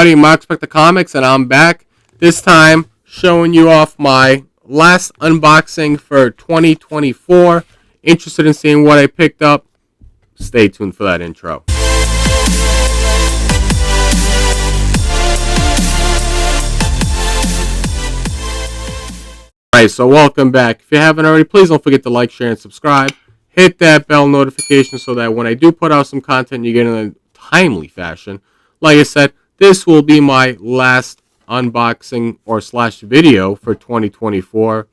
Buddy, Mark Spector Comics, and I'm back. This time, showing you off my last unboxing for 2024. Interested in seeing what I picked up? Stay tuned for that intro. Alright, so welcome back. If you haven't already, please don't forget to like, share, and subscribe. Hit that bell notification so that when I do put out some content, you get it in a timely fashion. Like I said, this will be my last unboxing or slash video for 2024.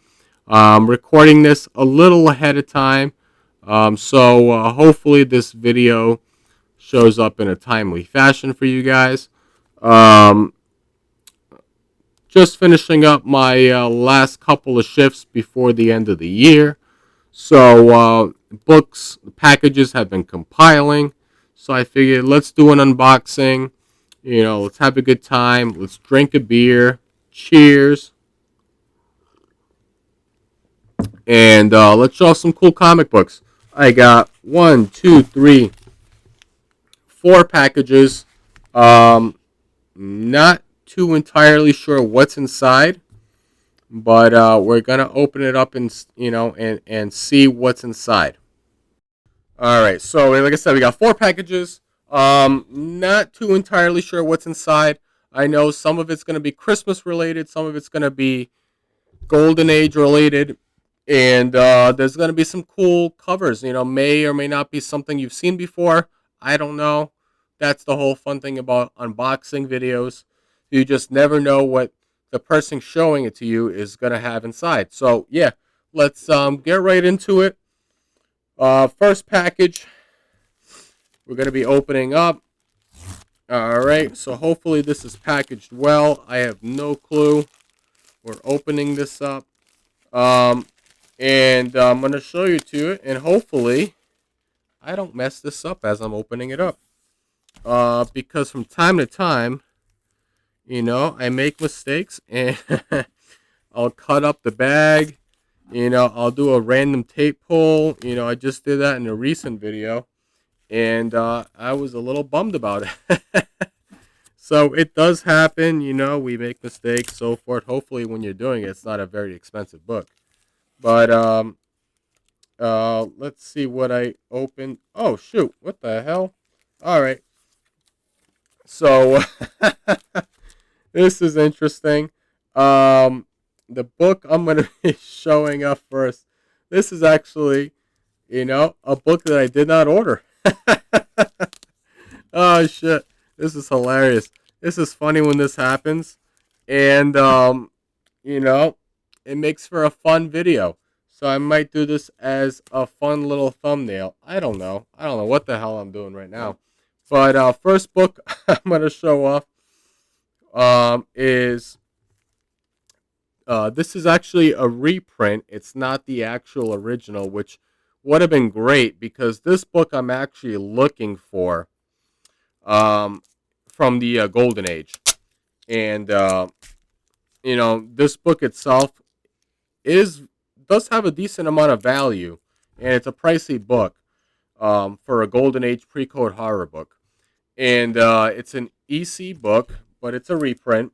Recording this a little ahead of time, so hopefully this video shows up in a timely fashion for you guys. Just finishing up my last couple of shifts before the end of the year. So books, packages have been compiling. So I figured let's do an unboxing. You know, let's have a good time. Let's drink a beer. Cheers. And let's show off some cool comic books. I got 1, 2, 3, 4 packages. Not too entirely sure what's inside, but we're gonna open it up and and see what's inside. All right, so like I said, we got 4 packages. Not too entirely sure what's inside. I know some of it's gonna be Christmas related, some of it's gonna be Golden Age related, and there's gonna be some cool covers. You know, may or may not be something you've seen before. I don't know. That's the whole fun thing about unboxing videos. You just never know what the person showing it to you is going to have inside. So, yeah, let's get right into it. First package we're going to be opening up. All right, so hopefully this is packaged well. I have no clue. We're opening this up. And I'm going to show you to it, and hopefully I don't mess this up as I'm opening it up. Because from time to time, you know, I make mistakes and I'll cut up the bag. You know, I'll do a random tape pull. You know, I just did that in a recent video. And I was a little bummed about it. So it does happen. You know, we make mistakes, so forth. Hopefully when you're doing it, it's not a very expensive book. But let's see what I opened. Oh, shoot. What the hell? All right. So... This is interesting. The book I'm going to be showing up first. This is actually, you know, a book that I did not order. Oh, shit. This is hilarious. This is funny when this happens. And, you know, it makes for a fun video. So I might do this as a fun little thumbnail. I don't know. I don't know what the hell I'm doing right now. But first book I'm going to show off. This is actually a reprint. It's not the actual original, which would have been great because this book I'm actually looking for from the Golden Age. And you know, this book itself does have a decent amount of value, and it's a pricey book for a Golden Age pre-code horror book. And it's an EC book, but it's a reprint,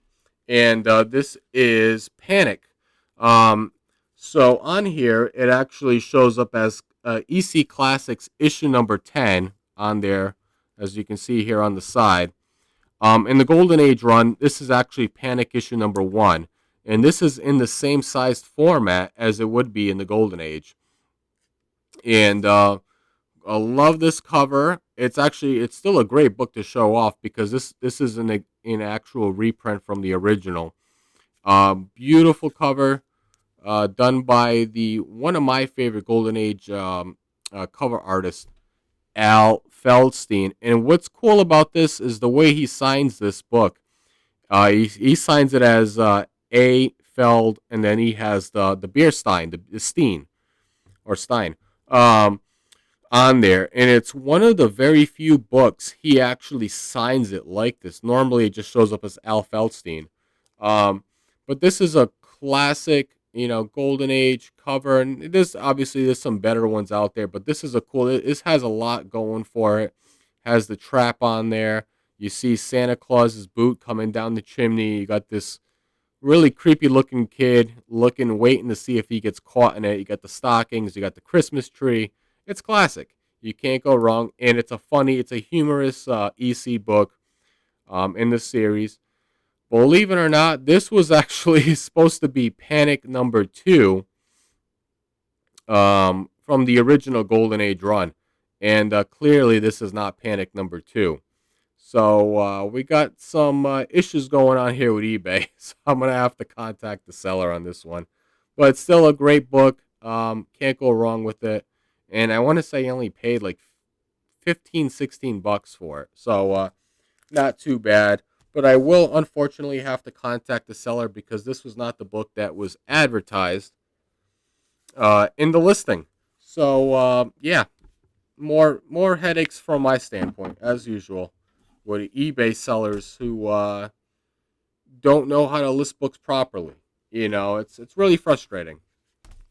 and this is Panic. So on here, it actually shows up as EC Classics issue number 10 on there, as you can see here on the side. In the Golden Age run, this is actually Panic issue number 1, and this is in the same sized format as it would be in the Golden Age. And I love this cover. It's still a great book to show off because this is an actual reprint from the original. Beautiful cover, done by one of my favorite Golden Age cover artists, Al Feldstein. And what's cool about this is the way he signs this book. He signs it as A. Feld, and then he has the beer stein, the Steen or Stein. On there, and it's one of the very few books he actually signs it like this. Normally it just shows up as Al Feldstein, but this is a classic, you know, Golden Age cover, and there's some better ones out there, but this is a cool. This has a lot going for it. Has the trap on there, You see Santa Claus's boot coming down the chimney. You got this really creepy looking kid waiting to see if he gets caught in it. You got the stockings, you got the Christmas tree. It's classic. You can't go wrong, and it's a humorous EC book in the series. Believe it or not, this was actually supposed to be Panic number two from the original Golden Age run, and clearly this is not Panic number two. So we got some issues going on here with eBay, so I'm gonna have to contact the seller on this one. But it's still a great book. Can't go wrong with it. And I want to say I only paid like 15, 16 bucks for it, so not too bad. But I will unfortunately have to contact the seller because this was not the book that was advertised in the listing. So yeah, more headaches from my standpoint as usual with eBay sellers who don't know how to list books properly. It's really frustrating.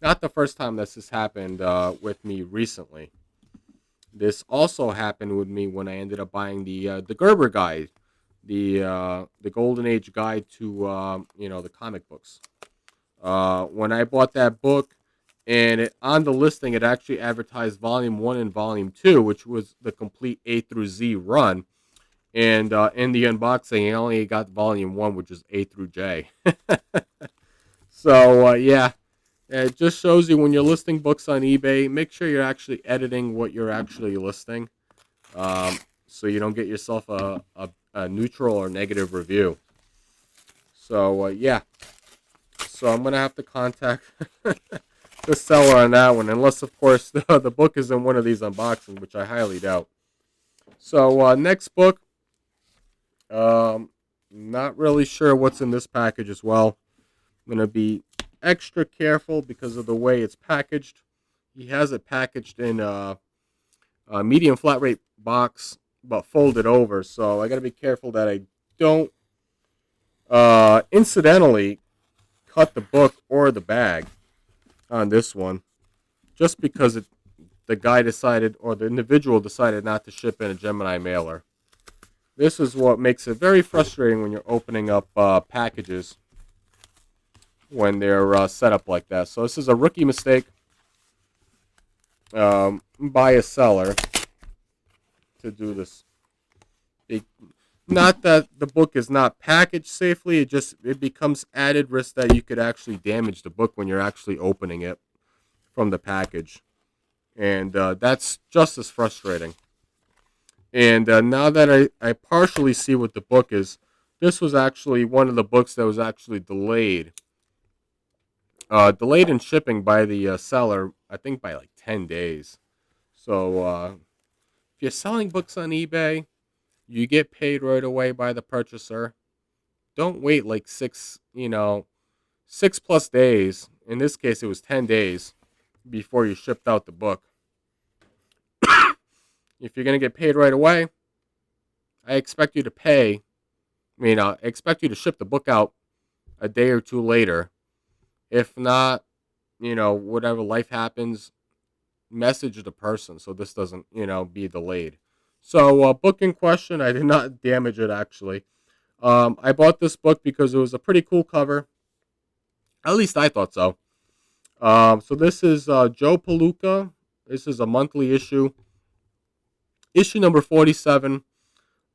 Not the first time this has happened with me recently. This also happened with me when I ended up buying the Gerber guide, the Golden Age guide to the comic books. When I bought that book, and on the listing, it actually advertised Volume 1 and Volume 2, which was the complete A through Z run. And in the unboxing, I only got Volume 1, which is A through J. So, yeah, it just shows you when you're listing books on eBay, make sure you're actually editing what you're actually listing so you don't get yourself a neutral or negative review. So, yeah. So I'm going to have to contact the seller on that one, unless, of course, the book is in one of these unboxings, which I highly doubt. So next book, not really sure what's in this package as well. I'm going to be extra careful because of the way it's packaged. He has it packaged in a medium flat rate box, but folded over. So I got to be careful that I don't incidentally cut the book or the bag on this one, just because the guy decided, or the individual decided, not to ship in a Gemini mailer. This is what makes it very frustrating when you're opening up packages when they're set up like that. So this is a rookie mistake by a seller to do this. Not that the book is not packaged safely, it becomes added risk that you could actually damage the book when you're actually opening it from the package. And that's just as frustrating. And now that I partially see what the book is, this was actually one of the books that was actually delayed. Delayed in shipping by the seller, I think by like 10 days. So if you're selling books on eBay, you get paid right away by the purchaser. Don't wait like 6+ days. In this case, it was 10 days before you shipped out the book. If you're going to get paid right away, I expect you to I expect you to ship the book out a day or two later. If not, whatever life happens, message the person so this doesn't, be delayed. So, book in question, I did not damage it actually. I bought this book because it was a pretty cool cover. At least I thought so. So this is Joe Palooka. This is a monthly issue. Issue number 47.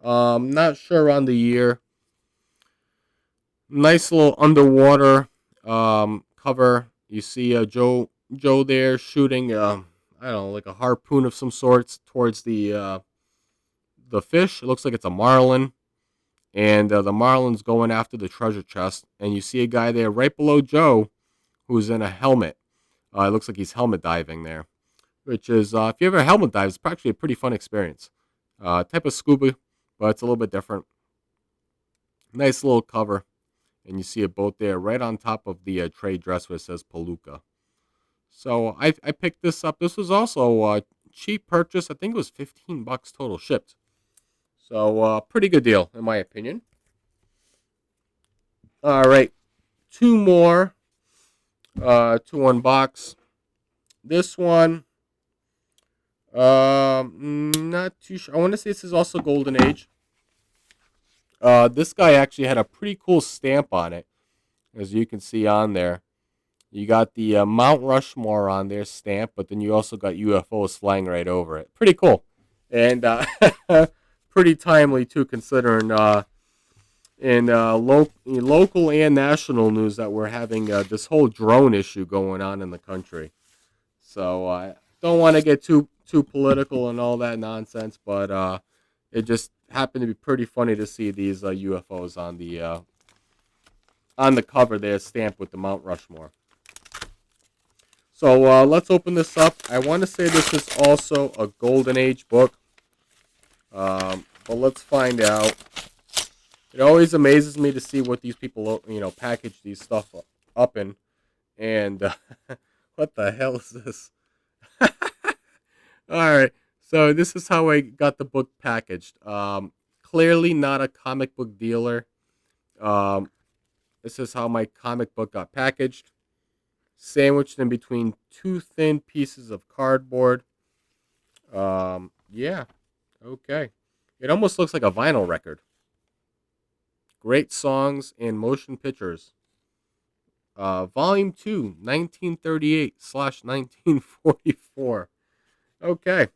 Not sure on the year. Nice little underwater cover. You see Joe there shooting I don't know, like a harpoon of some sorts towards the fish. It looks like it's a marlin, and the marlin's going after the treasure chest. And you see a guy there right below Joe, who's in a helmet. It looks like he's helmet diving there, which is if you ever helmet dive, it's actually a pretty fun experience. Type of scuba, but it's a little bit different. Nice little cover. And you see a boat there right on top of the trade dress where it says Palooka. So I picked this up. This was also a cheap purchase. I think it was 15 bucks total shipped. So pretty good deal in my opinion. All right, two more to unbox. This one, not too sure. I want to say this is also Golden Age. This guy actually had a pretty cool stamp on it, as you can see on there. You got the Mount Rushmore on there stamp, but then you also got UFOs flying right over it. Pretty cool, and pretty timely too, considering in local and national news that we're having this whole drone issue going on in the country. So I don't want to get too political and all that nonsense, but it just happened to be pretty funny to see these UFOs on the cover there, stamped with the Mount Rushmore. So let's open this up. I want to say this is also a Golden Age book, but let's find out. It always amazes me to see what these people, package these stuff up in. And what the hell is this? All right, so this is how I got the book packaged. Clearly not a comic book dealer. Um, this is how my comic book got packaged. Sandwiched in between two thin pieces of cardboard. Yeah, okay. It almost looks like a vinyl record. Great songs and motion pictures. Volume 2, 1938/1944. Okay.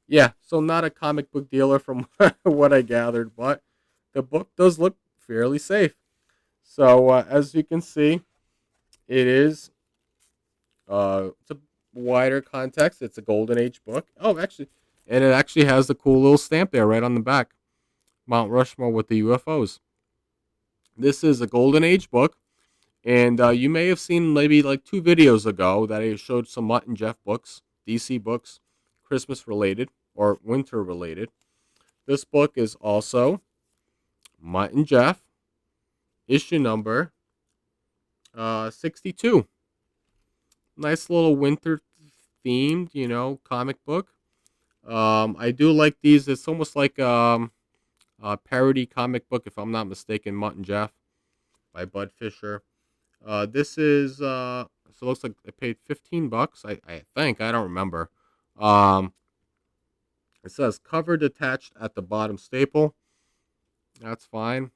Yeah, so not a comic book dealer from what I gathered, but the book does look fairly safe. So, as you can see, it is it's a wider context. It's a Golden Age book. Oh, actually, and it actually has the cool little stamp there right on the back. Mount Rushmore with the UFOs. This is a Golden Age book, and you may have seen maybe like 2 videos ago that I showed some Mutt and Jeff books, DC books, Christmas related or winter related. This book is also Mutt and Jeff, issue number 62. Nice little winter themed, comic book. I do like these. It's almost like a parody comic book, if I'm not mistaken, Mutt and Jeff by Bud Fisher. This is so it looks like I paid $15. I think I don't remember. Um, it says cover detached at the bottom staple. That's fine.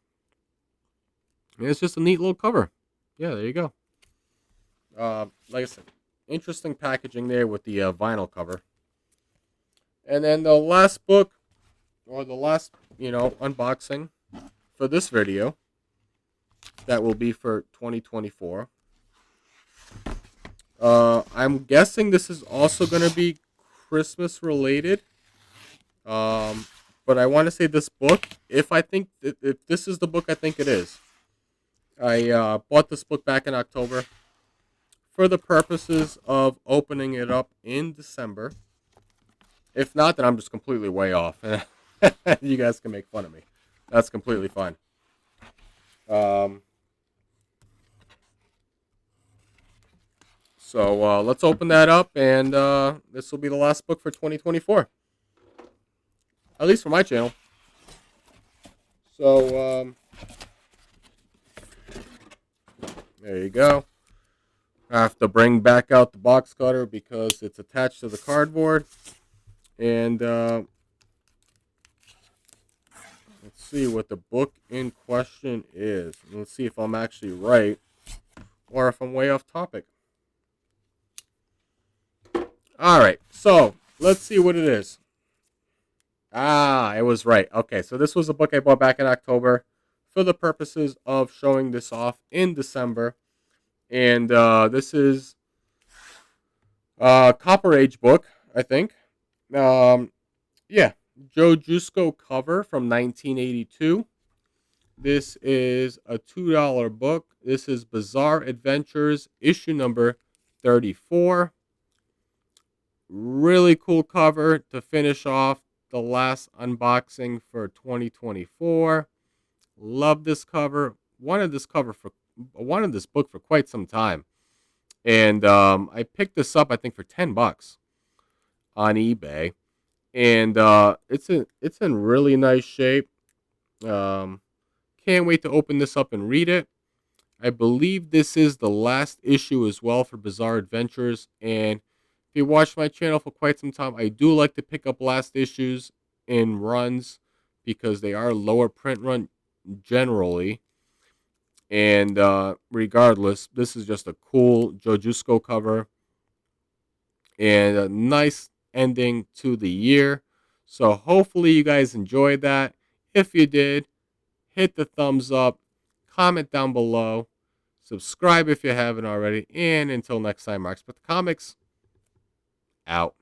And it's just a neat little cover. Yeah, there you go. Like I said, interesting packaging there with the vinyl cover. And then the last book, or the last, unboxing for this video, that will be for 2024. I'm guessing this is also going to be Christmas related. But I want to say this book, if this is the book I think it is. I bought this book back in October for the purposes of opening it up in December. If not, then I'm just completely way off. You guys can make fun of me. That's completely fine. So let's open that up, and this will be the last book for 2024. At least for my channel. So, there you go. I have to bring back out the box cutter because it's attached to the cardboard. And let's see what the book in question is. Let's see if I'm actually right or if I'm way off topic. All right, so let's see what it is. I was right. Okay, so this was a book I bought back in October for the purposes of showing this off in December. And this is a Copper Age book, I think. Yeah, Joe Jusko cover from 1982. This is a $2 book. This is Bizarre Adventures, issue number 34. Really cool cover to finish off the last unboxing for 2024. Love this cover. Wanted this book for quite some time, and I picked this up I think for $10 on eBay, and it's in really nice shape. Can't wait to open this up and read it. I believe this is the last issue as well for Bizarre Adventures, and if you watched my channel for quite some time, I do like to pick up last issues in runs because they are lower print run generally. And regardless, this is just a cool JoJusko cover and a nice ending to the year. So hopefully you guys enjoyed that. If you did, hit the thumbs up, comment down below, subscribe if you haven't already, and until next time, Marks with the Comics, out.